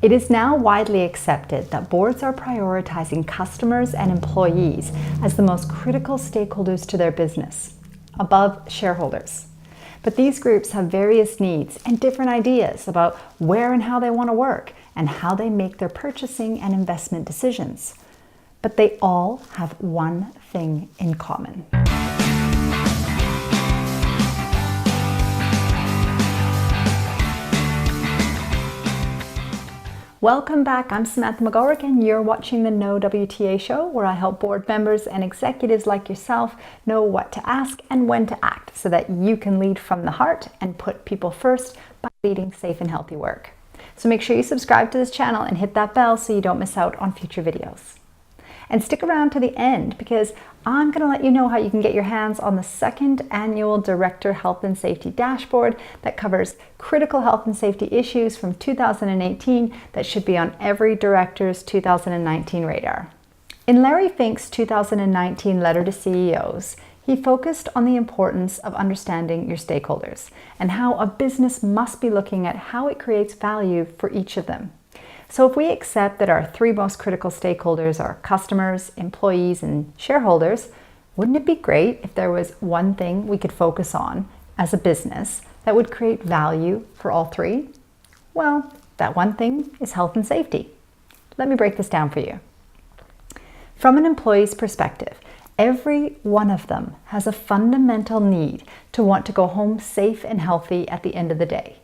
It is now widely accepted that boards are prioritizing customers and employees as the most critical stakeholders to their business, above shareholders. But these groups have various needs and different ideas about where and how they want to work and how they make their purchasing and investment decisions. But they all have one thing in common. Welcome back, I'm Samantha McGolrick and you're watching the No WTA show, where I help board members and executives like yourself know what to ask and when to act so that you can lead from the heart and put people first by leading safe and healthy work. So make sure you subscribe to this channel and hit that bell so you don't miss out on future videos. And stick around to the end because I'm going to let you know how you can get your hands on the second annual Director Health and Safety Dashboard that covers critical health and safety issues from 2018 that should be on every director's 2019 radar. In Larry Fink's 2019 letter to CEOs, he focused on the importance of understanding your stakeholders and how a business must be looking at how it creates value for each of them. So if we accept that our three most critical stakeholders are customers, employees, and shareholders, wouldn't it be great if there was one thing we could focus on as a business that would create value for all three? Well, that one thing is health and safety. Let me break this down for you. From an employee's perspective, every one of them has a fundamental need to want to go home safe and healthy at the end of the day.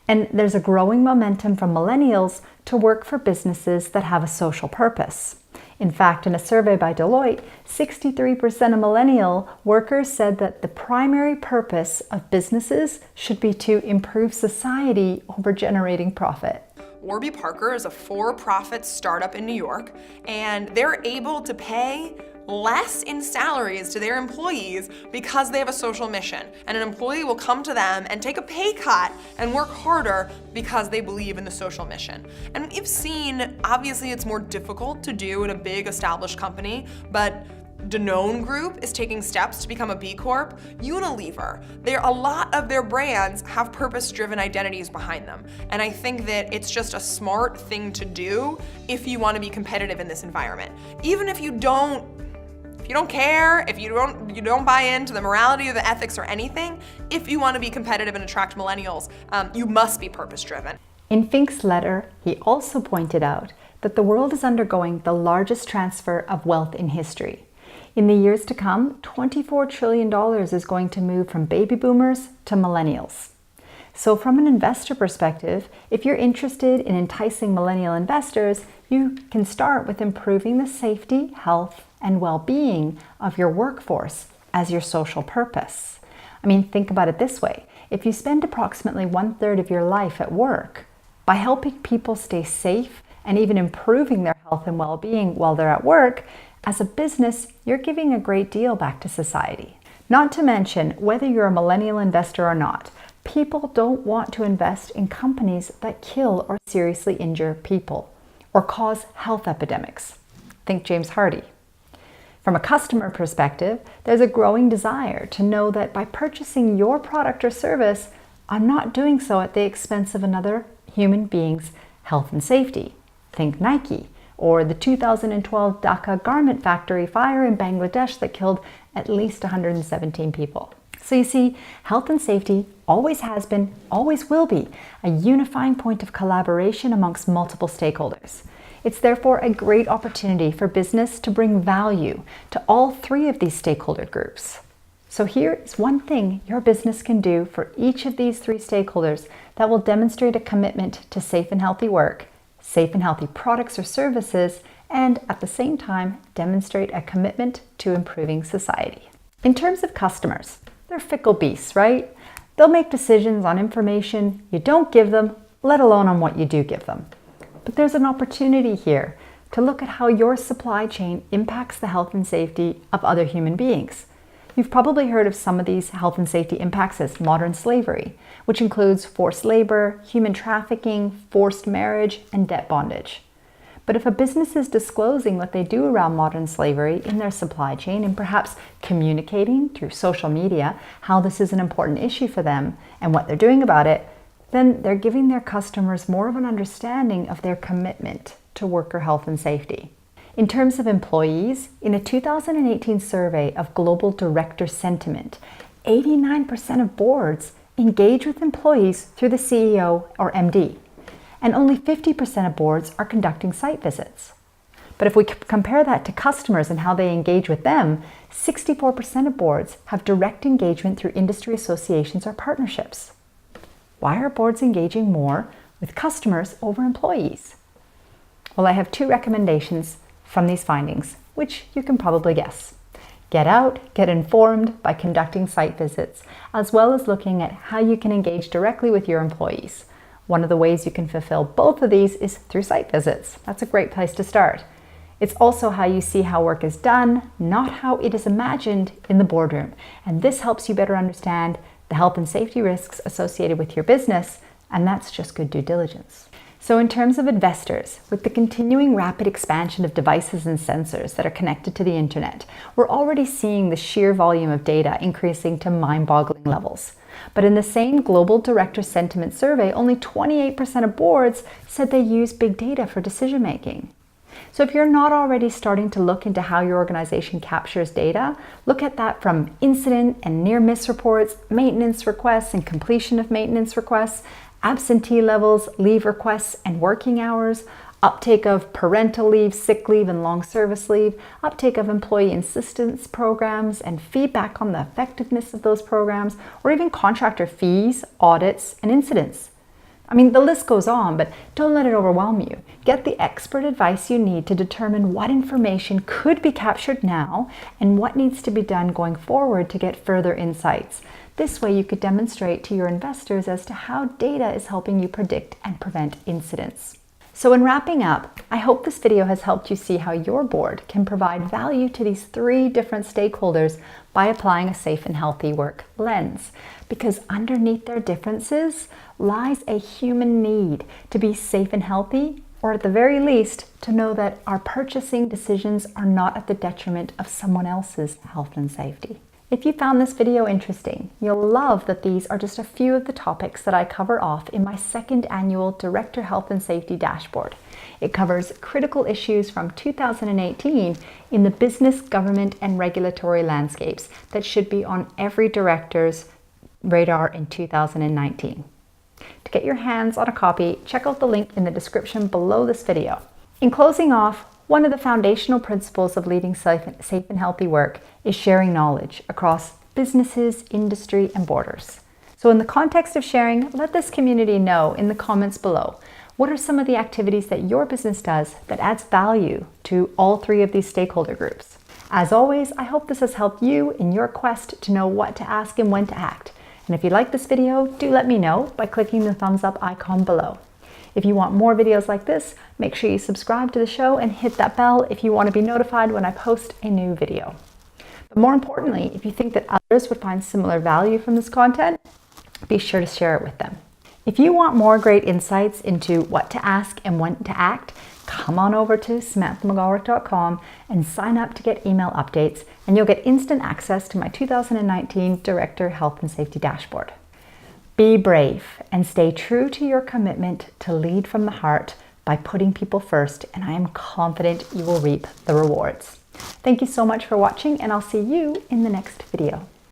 And there's a growing momentum from millennials to work for businesses that have a social purpose. In fact, in a survey by Deloitte, 63% of millennial workers said that the primary purpose of businesses should be to improve society over generating profit. Warby Parker is a for-profit startup in New York, and they're able to pay less in salaries to their employees because they have a social mission. And an employee will come to them and take a pay cut and work harder because they believe in the social mission. And we've seen, obviously it's more difficult to do in a big established company, but Danone Group is taking steps to become a B Corp. Unilever, a lot of their brands have purpose-driven identities behind them. And I think that it's just a smart thing to do if you want to be competitive in this environment. Even if you don't care, if you don't buy into the morality or the ethics or anything, if you want to be competitive and attract millennials, you must be purpose-driven. In Fink's letter, he also pointed out that the world is undergoing the largest transfer of wealth in history. In the years to come, $24 trillion is going to move from baby boomers to millennials. So from an investor perspective, if you're interested in enticing millennial investors, you can start with improving the safety, health, and well-being of your workforce as your social purpose. I mean, think about it this way. If you spend approximately 1/3 of your life at work, by helping people stay safe and even improving their health and well-being while they're at work, as a business, you're giving a great deal back to society. Not to mention, whether you're a millennial investor or not, people don't want to invest in companies that kill or seriously injure people or cause health epidemics. Think James Hardy. From a customer perspective, there's a growing desire to know that by purchasing your product or service, I'm not doing so at the expense of another human being's health and safety. Think Nike, or the 2012 Dhaka garment factory fire in Bangladesh that killed at least 117 people. So you see, health and safety always has been, always will be, a unifying point of collaboration amongst multiple stakeholders. It's therefore a great opportunity for business to bring value to all three of these stakeholder groups. So here is one thing your business can do for each of these three stakeholders that will demonstrate a commitment to safe and healthy work, safe and healthy products or services, and at the same time demonstrate a commitment to improving society. In terms of customers, they're fickle beasts, right? They'll make decisions on information you don't give them, let alone on what you do give them. But there's an opportunity here to look at how your supply chain impacts the health and safety of other human beings. You've probably heard of some of these health and safety impacts as modern slavery, which includes forced labor, human trafficking, forced marriage, and debt bondage. But if a business is disclosing what they do around modern slavery in their supply chain and perhaps communicating through social media how this is an important issue for them and what they're doing about it, then they're giving their customers more of an understanding of their commitment to worker health and safety. In terms of employees, in a 2018 survey of global director sentiment, 89% of boards engage with employees through the CEO or MD, and only 50% of boards are conducting site visits. But if we compare that to customers and how they engage with them, 64% of boards have direct engagement through industry associations or partnerships. Why are boards engaging more with customers over employees? Well, I have 2 recommendations from these findings, which you can probably guess. Get out, get informed by conducting site visits, as well as looking at how you can engage directly with your employees. One of the ways you can fulfill both of these is through site visits. That's a great place to start. It's also how you see how work is done, not how it is imagined in the boardroom. And this helps you better understand the health and safety risks associated with your business, and that's just good due diligence. So in terms of investors, with the continuing rapid expansion of devices and sensors that are connected to the internet, we're already seeing the sheer volume of data increasing to mind-boggling levels. But in the same global director sentiment survey, only 28% of boards said they use big data for decision making. So if you're not already starting to look into how your organization captures data, look at that from incident and near miss reports, maintenance requests and completion of maintenance requests, absentee levels, leave requests and working hours, uptake of parental leave, sick leave and long service leave, uptake of employee assistance programs and feedback on the effectiveness of those programs, or even contractor fees, audits, and incidents. I mean, the list goes on, but don't let it overwhelm you. Get the expert advice you need to determine what information could be captured now and what needs to be done going forward to get further insights. This way you could demonstrate to your investors as to how data is helping you predict and prevent incidents. So in wrapping up, I hope this video has helped you see how your board can provide value to these 3 different stakeholders by applying a safe and healthy work lens. Because underneath their differences lies a human need to be safe and healthy, or at the very least, to know that our purchasing decisions are not at the detriment of someone else's health and safety. If you found this video interesting, you'll love that these are just a few of the topics that I cover off in my 2nd annual Director Health and Safety Dashboard. It covers critical issues from 2018 in the business, government, and regulatory landscapes that should be on every director's radar in 2019. To get your hands on a copy, check out the link in the description below this video. In closing off, one of the foundational principles of leading safe and healthy work is sharing knowledge across businesses, industry, and borders. So in the context of sharing, let this community know in the comments below, what are some of the activities that your business does that adds value to all 3 of these stakeholder groups? As always, I hope this has helped you in your quest to know what to ask and when to act. And if you like this video, do let me know by clicking the thumbs up icon below. If you want more videos like this, make sure you subscribe to the show and hit that bell if you want to be notified when I post a new video. But more importantly, if you think that others would find similar value from this content, be sure to share it with them. If you want more great insights into what to ask and when to act, come on over to SamanthaMcGolrick.com and sign up to get email updates, and you'll get instant access to my 2019 Director Health and Safety Dashboard. Be brave and stay true to your commitment to lead from the heart by putting people first, and I am confident you will reap the rewards. Thank you so much for watching, and I'll see you in the next video.